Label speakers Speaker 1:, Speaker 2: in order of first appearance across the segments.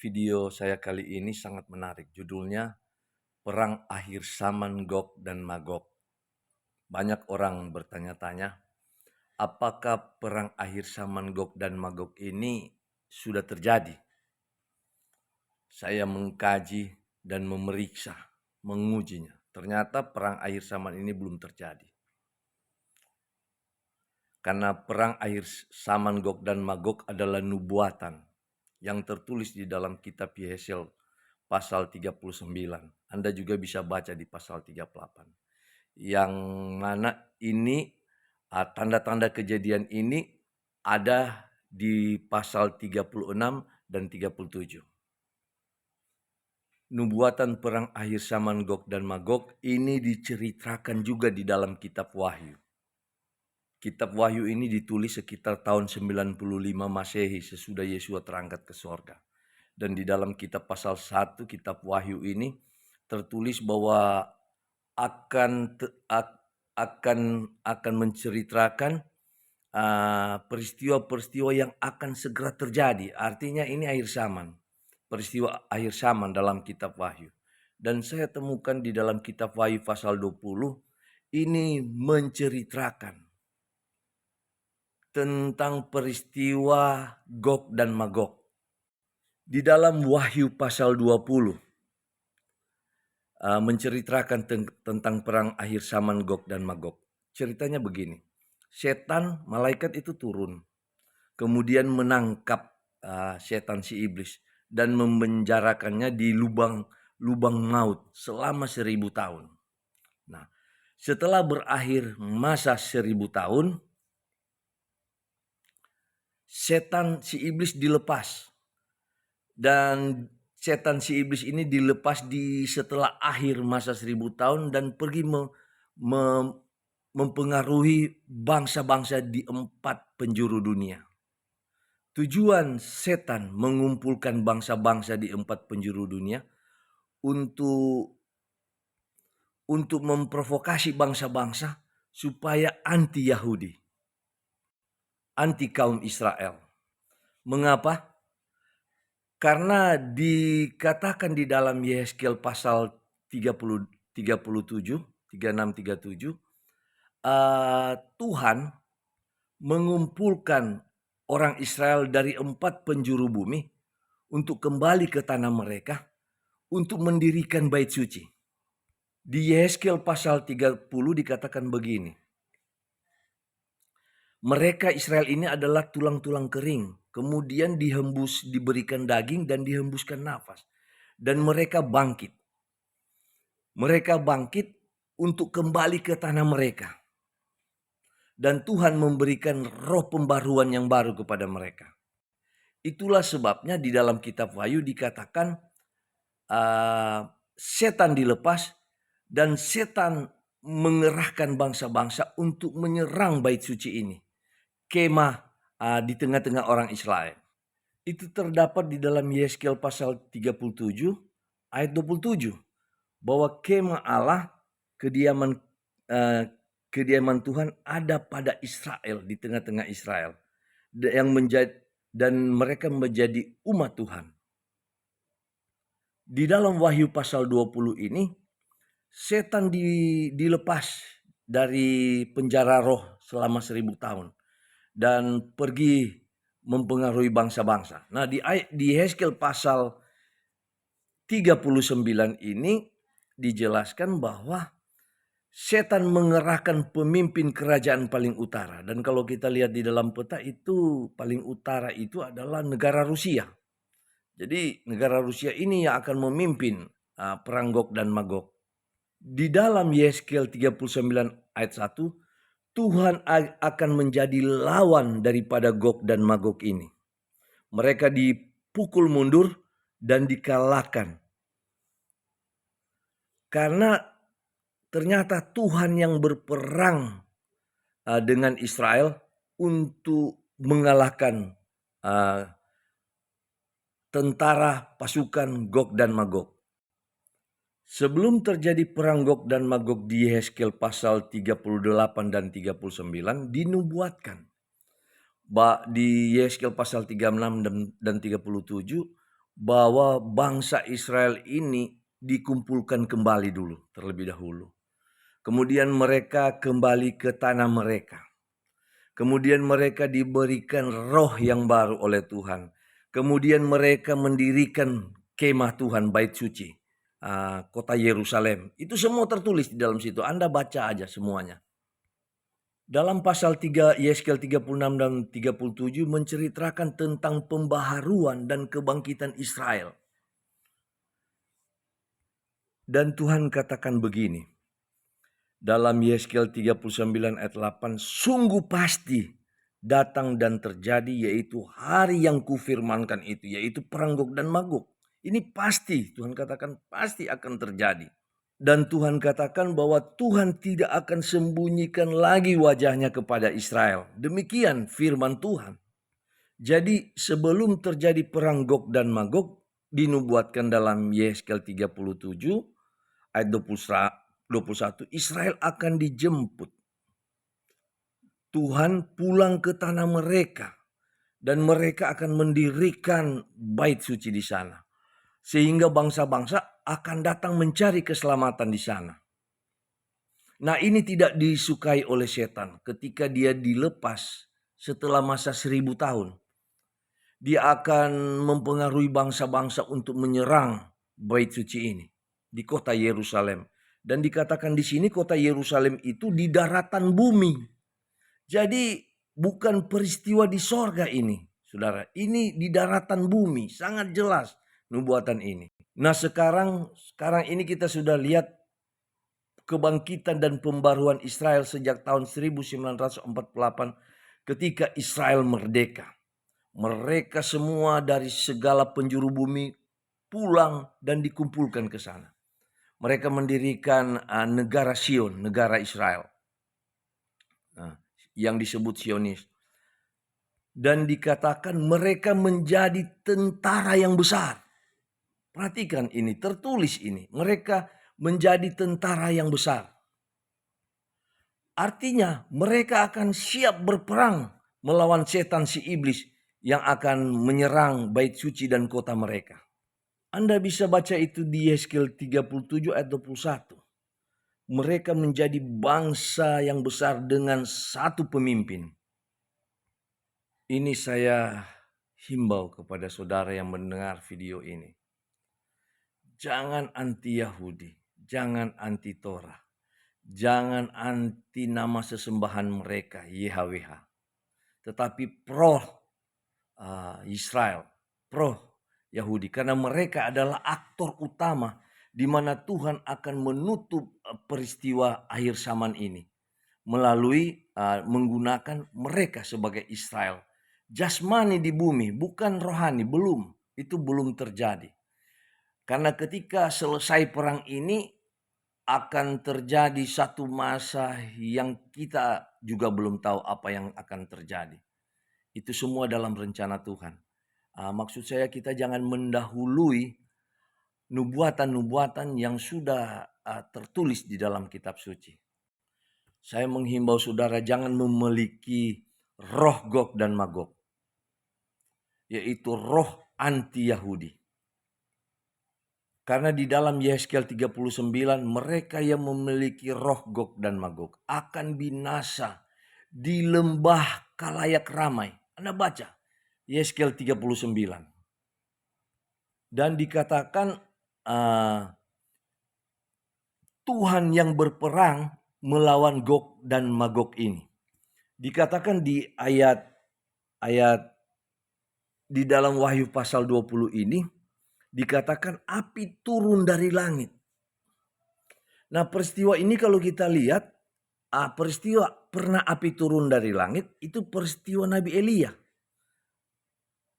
Speaker 1: video saya kali ini sangat menarik. Judulnya Perang Akhir Zaman Gog dan Magog. Banyak orang bertanya-tanya, apakah perang akhir zaman Gog dan Magog ini sudah terjadi? Saya mengkaji dan memeriksa, mengujinya. Ternyata perang akhir zaman ini belum terjadi. Karena perang akhir zaman Gog dan Magog adalah nubuatan yang tertulis di dalam kitab Yehezkiel pasal 39. Anda juga bisa baca di pasal 38. Yang mana ini tanda-tanda kejadian ini ada di pasal 36 dan 37. Nubuatan perang akhir zaman Gog dan Magog ini diceritakan juga di dalam kitab Wahyu. Kitab Wahyu ini ditulis sekitar tahun 95 Masehi sesudah Yesua terangkat ke sorga. Dan di dalam kitab pasal 1 kitab Wahyu ini tertulis bahwa akan menceritakan peristiwa-peristiwa yang akan segera terjadi. Artinya ini akhir zaman. Peristiwa akhir zaman dalam kitab Wahyu. Dan saya temukan di dalam kitab Wahyu pasal 20 ini menceritakan tentang peristiwa Gog dan Magog. Di dalam Wahyu pasal 20 menceritakan tentang perang akhir zaman Gog dan Magog. Ceritanya begini, setan malaikat itu turun, kemudian menangkap setan si iblis dan memenjarakannya di lubang maut selama 1000 tahun. Nah, setelah berakhir masa 1000 tahun, setan si iblis dilepas. Dan setan si iblis ini dilepas setelah akhir masa 1000 tahun dan pergi mempengaruhi bangsa-bangsa di 4 penjuru dunia. Tujuan setan mengumpulkan bangsa-bangsa di 4 penjuru dunia untuk memprovokasi bangsa-bangsa supaya anti Yahudi, anti kaum Israel. Mengapa? Karena dikatakan di dalam Yehezkiel pasal 36, 37, Tuhan mengumpulkan orang Israel dari 4 penjuru bumi untuk kembali ke tanah mereka untuk mendirikan bait suci. Di Yehezkiel pasal 30 dikatakan begini. Mereka Israel ini adalah tulang-tulang kering. Kemudian diberikan daging dan dihembuskan nafas. Dan mereka bangkit. Mereka bangkit untuk kembali ke tanah mereka. Dan Tuhan memberikan roh pembaruan yang baru kepada mereka. Itulah sebabnya di dalam kitab Wahyu dikatakan setan dilepas dan setan mengerahkan bangsa-bangsa untuk menyerang bait suci ini. Kemah di tengah-tengah orang Israel. Itu terdapat di dalam Yehezkiel pasal 37 ayat 27. Bahwa kemah Allah, kediaman Tuhan ada pada Israel, di tengah-tengah Israel. Dan mereka menjadi umat Tuhan. Di dalam Wahyu pasal 20 ini, setan dilepas dari penjara roh selama 1000 tahun. Dan pergi mempengaruhi bangsa-bangsa. Nah, di Yehezkiel pasal 39 ini dijelaskan bahwa setan mengerahkan pemimpin kerajaan paling utara. Dan kalau kita lihat di dalam peta itu paling utara itu adalah negara Rusia. Jadi negara Rusia ini yang akan memimpin perang Gog dan Magog. Di dalam Yehezkiel 39 ayat 1, Tuhan akan menjadi lawan daripada Gog dan Magog ini. Mereka dipukul mundur dan dikalahkan. Karena ternyata Tuhan yang berperang dengan Israel untuk mengalahkan tentara pasukan Gog dan Magog. Sebelum terjadi perang Gog dan Magog di Yehezkiel pasal 38 dan 39 dinubuatkan. Di Yehezkiel pasal 36 dan 37 bahwa bangsa Israel ini dikumpulkan kembali dulu terlebih dahulu. Kemudian mereka kembali ke tanah mereka. Kemudian mereka diberikan roh yang baru oleh Tuhan. Kemudian mereka mendirikan kemah Tuhan, bait suci, kota Yerusalem. Itu semua tertulis di dalam situ. Anda baca aja semuanya. Dalam pasal 3 Yeskel 36 dan 37 menceritakan tentang pembaharuan dan kebangkitan Israel. Dan Tuhan katakan begini. Dalam Yeskel 39 ayat 8, sungguh pasti datang dan terjadi, yaitu hari yang kufirmankan itu, yaitu perang Gog dan Magog. Ini pasti, Tuhan katakan pasti akan terjadi. Dan Tuhan katakan bahwa Tuhan tidak akan sembunyikan lagi wajahnya kepada Israel. Demikian firman Tuhan. Jadi sebelum terjadi perang Gog dan Magog, dinubuatkan dalam Yeskel 37 ayat 21, Israel akan dijemput. Tuhan pulang ke tanah mereka dan mereka akan mendirikan bait suci di sana. Sehingga bangsa-bangsa akan datang mencari keselamatan di sana. Nah, ini tidak disukai oleh setan ketika dia dilepas setelah masa 1000 tahun. Dia akan mempengaruhi bangsa-bangsa untuk menyerang bait suci ini di kota Yerusalem. Dan dikatakan di sini kota Yerusalem itu di daratan bumi. Jadi bukan peristiwa di sorga ini, saudara. Ini di daratan bumi, sangat jelas nubuatan ini. Nah sekarang ini kita sudah lihat kebangkitan dan pembaruan Israel sejak tahun 1948 ketika Israel merdeka. Mereka semua dari segala penjuru bumi pulang dan dikumpulkan ke sana. Mereka mendirikan negara Sion, negara Israel. Yang disebut Zionis. Dan dikatakan mereka menjadi tentara yang besar. Perhatikan ini, tertulis ini. Mereka menjadi tentara yang besar. Artinya mereka akan siap berperang melawan setan si iblis yang akan menyerang bait suci dan kota mereka. Anda bisa baca itu di Yeskel 37 ayat 21. Mereka menjadi bangsa yang besar dengan satu pemimpin. Ini saya himbau kepada saudara yang mendengar video ini. Jangan anti Yahudi, jangan anti Torah, jangan anti nama sesembahan mereka, YHWH. Tetapi pro Israel, pro Yahudi. Karena mereka adalah aktor utama di mana Tuhan akan menutup peristiwa akhir zaman ini. Melalui menggunakan mereka sebagai Israel. Jasmani di bumi, bukan rohani, belum. Itu belum terjadi. Karena ketika selesai perang ini akan terjadi satu masa yang kita juga belum tahu apa yang akan terjadi. Itu semua dalam rencana Tuhan. Maksud saya kita jangan mendahului nubuatan-nubuatan yang sudah tertulis di dalam kitab suci. Saya menghimbau saudara jangan memiliki roh Gog dan Magog. Yaitu roh anti-Yahudi. Karena di dalam Yeskel 39 mereka yang memiliki roh Gog dan Magog akan binasa di lembah kalayak ramai. Anda baca Yeskel 39. Dan dikatakan Tuhan yang berperang melawan Gog dan Magog ini. Dikatakan di ayat di dalam Wahyu pasal 20 ini dikatakan api turun dari langit. Nah, peristiwa ini kalau kita lihat peristiwa pernah api turun dari langit itu peristiwa Nabi Elia.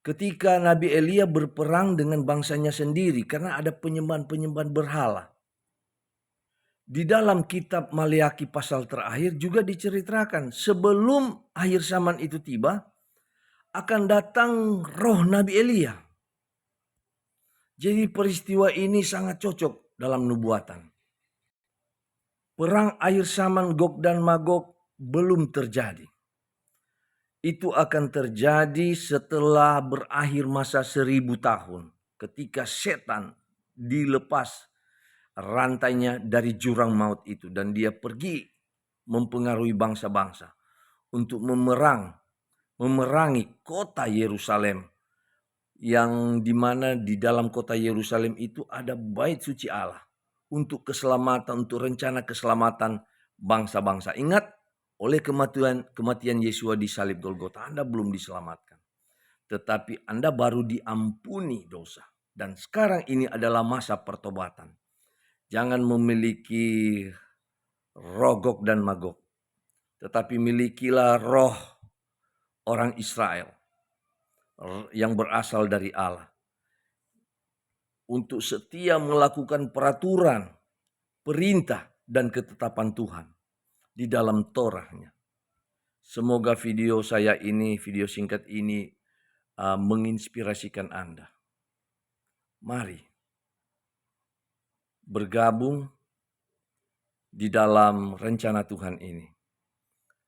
Speaker 1: Ketika Nabi Elia berperang dengan bangsanya sendiri karena ada penyembahan-penyembahan berhala. Di dalam kitab Maleakhi pasal terakhir juga diceritakan sebelum akhir zaman itu tiba akan datang roh Nabi Elia. Jadi peristiwa ini sangat cocok dalam nubuatan. Perang akhir zaman Gog dan Magog belum terjadi. Itu akan terjadi setelah berakhir masa 1000 tahun. ketika setan dilepas rantainya dari jurang maut itu dan dia pergi mempengaruhi bangsa-bangsa untuk memerangi kota Yerusalem, yang dimana di dalam kota Yerusalem itu ada bait suci Allah untuk keselamatan, untuk rencana keselamatan bangsa-bangsa. Ingat, oleh kematian Yesua di salib Golgota, Anda belum diselamatkan. Tetapi Anda baru diampuni dosa. Dan sekarang ini adalah masa pertobatan. Jangan memiliki roh Gog dan Magog, tetapi milikilah roh orang Israel yang berasal dari Allah, untuk setia melakukan peraturan, perintah, dan ketetapan Tuhan di dalam Torahnya. Semoga video singkat ini menginspirasikan Anda. Mari bergabung di dalam rencana Tuhan ini.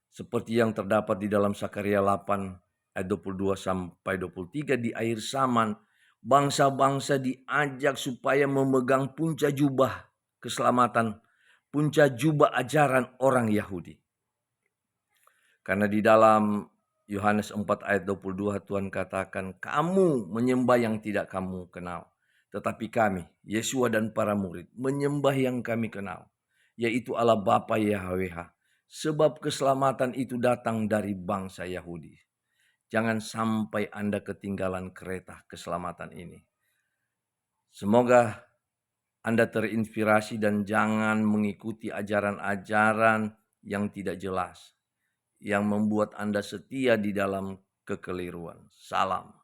Speaker 1: Seperti yang terdapat di dalam Sakaria 8 ayat 22 sampai 23, di akhir zaman bangsa-bangsa diajak supaya memegang punca jubah keselamatan, punca jubah ajaran orang Yahudi. Karena di dalam Yohanes 4 ayat 22 Tuhan katakan, kamu menyembah yang tidak kamu kenal. Tetapi kami, Yesua dan para murid, menyembah yang kami kenal, yaitu Allah Bapa Yahweh. Sebab keselamatan itu datang dari bangsa Yahudi. Jangan sampai Anda ketinggalan kereta keselamatan ini. Semoga Anda terinspirasi dan jangan mengikuti ajaran-ajaran yang tidak jelas, yang membuat Anda setia di dalam kekeliruan. Salam.